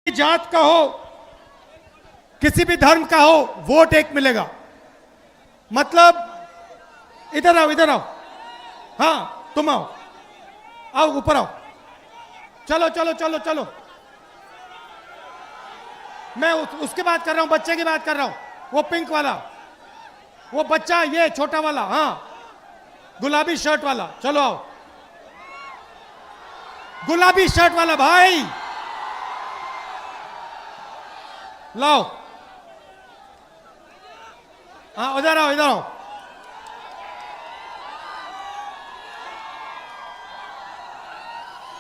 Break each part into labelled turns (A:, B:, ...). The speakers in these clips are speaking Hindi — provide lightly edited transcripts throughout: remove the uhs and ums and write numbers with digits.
A: जात का हो, किसी भी धर्म का हो, वोट एक मिलेगा। मतलब इधर आओ, इधर आओ। हाँ तुम आओ, आओ ऊपर आओ। चलो चलो चलो चलो। मैं उसकी बात कर रहा हूं, बच्चे की बात कर रहा हूं। वो पिंक वाला, वो बच्चा, ये छोटा वाला, हाँ गुलाबी शर्ट वाला। चलो आओ, गुलाबी शर्ट वाला भाई लाओ। हाँ इधर आओ, इधर आओ।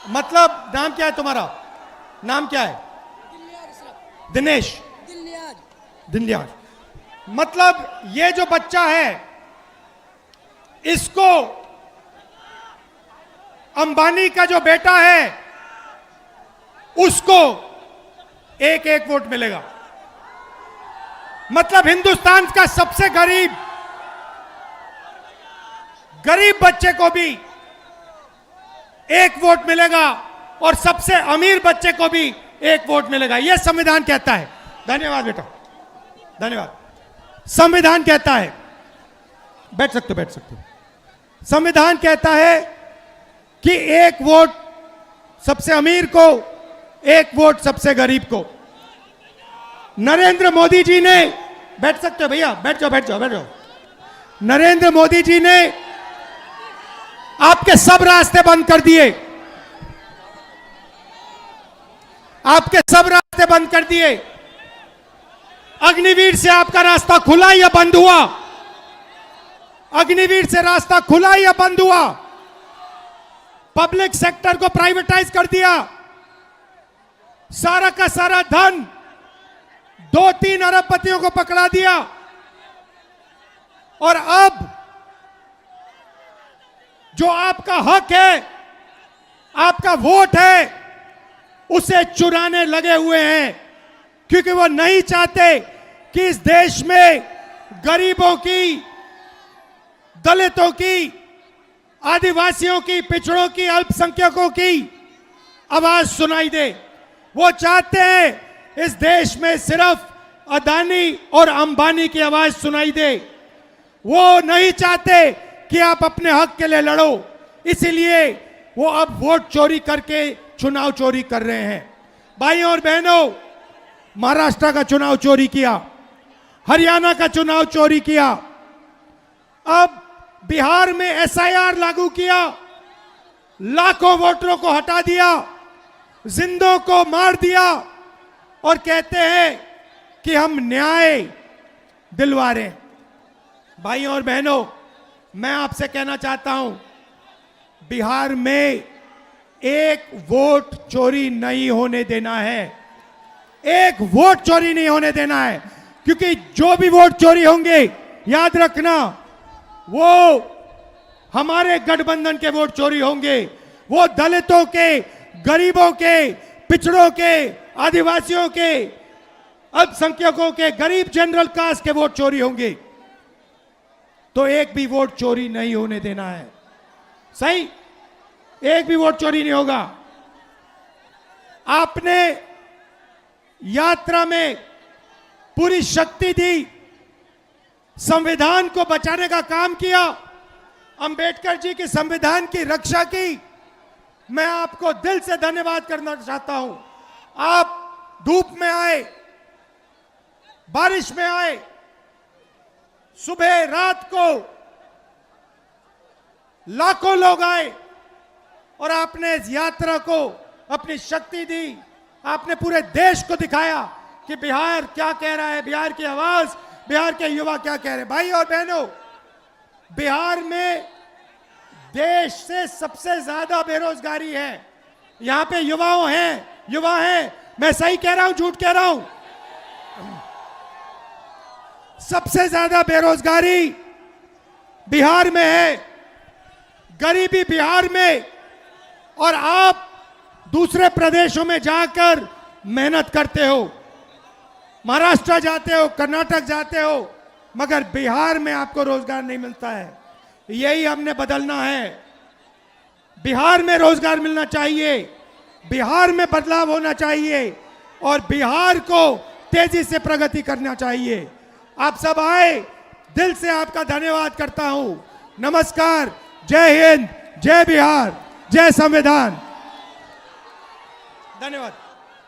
A: मतलब नाम क्या है तुम्हारा? नाम क्या है? दिनेश। दिनलियाज। मतलब ये जो बच्चा है, इसको अंबानी का जो बेटा है उसको एक एक वोट मिलेगा। मतलब हिंदुस्तान का सबसे गरीब बच्चे को भी एक वोट मिलेगा और सबसे अमीर बच्चे को भी एक वोट मिलेगा। यह संविधान कहता है। धन्यवाद बेटा, धन्यवाद। संविधान कहता है, बैठ सकते हो, बैठ सकते हो। संविधान कहता है कि एक वोट सबसे अमीर को, एक वोट सबसे गरीब को। नरेंद्र मोदी जी ने, बैठ सकते हो भैया, बैठ जाओ बैठ जाओ बैठ जाओ। नरेंद्र मोदी जी ने आपके सब रास्ते बंद कर दिए, आपके सब रास्ते बंद कर दिए। अग्निवीर से आपका रास्ता खुला या बंद हुआ? अग्निवीर से रास्ता खुला या बंद हुआ? पब्लिक सेक्टर को प्राइवेटाइज कर दिया, सारा का सारा धन 2-3 अरबपतियों को पकड़ा दिया। और अब जो आपका हक है, आपका वोट है, उसे चुराने लगे हुए हैं, क्योंकि वो नहीं चाहते कि इस देश में गरीबों की, दलितों की, आदिवासियों की, पिछड़ों की, अल्पसंख्यकों की आवाज सुनाई दे। वो चाहते हैं इस देश में सिर्फ अदानी और अंबानी की आवाज सुनाई दे। वो नहीं चाहते कि आप अपने हक के लिए लड़ो, इसीलिए वो अब वोट चोरी करके चुनाव चोरी कर रहे हैं। भाइयों और बहनों, महाराष्ट्र का चुनाव चोरी किया, हरियाणा का चुनाव चोरी किया, अब बिहार में एसआईआर लागू किया, लाखों वोटरों को हटा दिया, जिंदों को मार दिया और कहते हैं कि हम न्याय दिलवा रहे हैं। भाइयों और बहनों, मैं आपसे कहना चाहता हूं, बिहार में एक वोट चोरी नहीं होने देना है। एक वोट चोरी नहीं होने देना है, क्योंकि जो भी वोट चोरी होंगे, याद रखना, वो हमारे गठबंधन के वोट चोरी होंगे। वो दलितों के, गरीबों के, पिछड़ों के, आदिवासियों के, अल्पसंख्यकों के, गरीब जनरल कास्ट के वोट चोरी होंगे। तो एक भी वोट चोरी नहीं होने देना है। सही? एक भी वोट चोरी नहीं होगा। आपने यात्रा में पूरी शक्ति दी, संविधान को बचाने का काम किया, अंबेडकर जी की संविधान की रक्षा की। मैं आपको दिल से धन्यवाद करना चाहता हूं। आप धूप में आए, बारिश में आए, सुबह रात को लाखों लोग आए और आपने इस यात्रा को अपनी शक्ति दी। आपने पूरे देश को दिखाया कि बिहार क्या कह रहा है, बिहार की आवाज, बिहार के युवा क्या कह रहे हैं। भाई और बहनों, बिहार में देश से सबसे ज्यादा बेरोजगारी है। यहां पे युवा हैं। मैं सही कह रहा हूं, झूठ कह रहा हूं? सबसे ज्यादा बेरोजगारी बिहार में है, गरीबी बिहार में। और आप दूसरे प्रदेशों में जाकर मेहनत करते हो, महाराष्ट्र जाते हो, कर्नाटक जाते हो, मगर बिहार में आपको रोजगार नहीं मिलता है। यही हमने बदलना है। बिहार में रोजगार मिलना चाहिए, बिहार में बदलाव होना चाहिए। और बिहार को तेजी से प्रगति करना चाहिए। आप सब आए, दिल से आपका धन्यवाद करता हूं। नमस्कार, जय हिंद, जय बिहार, जय संविधान। धन्यवाद।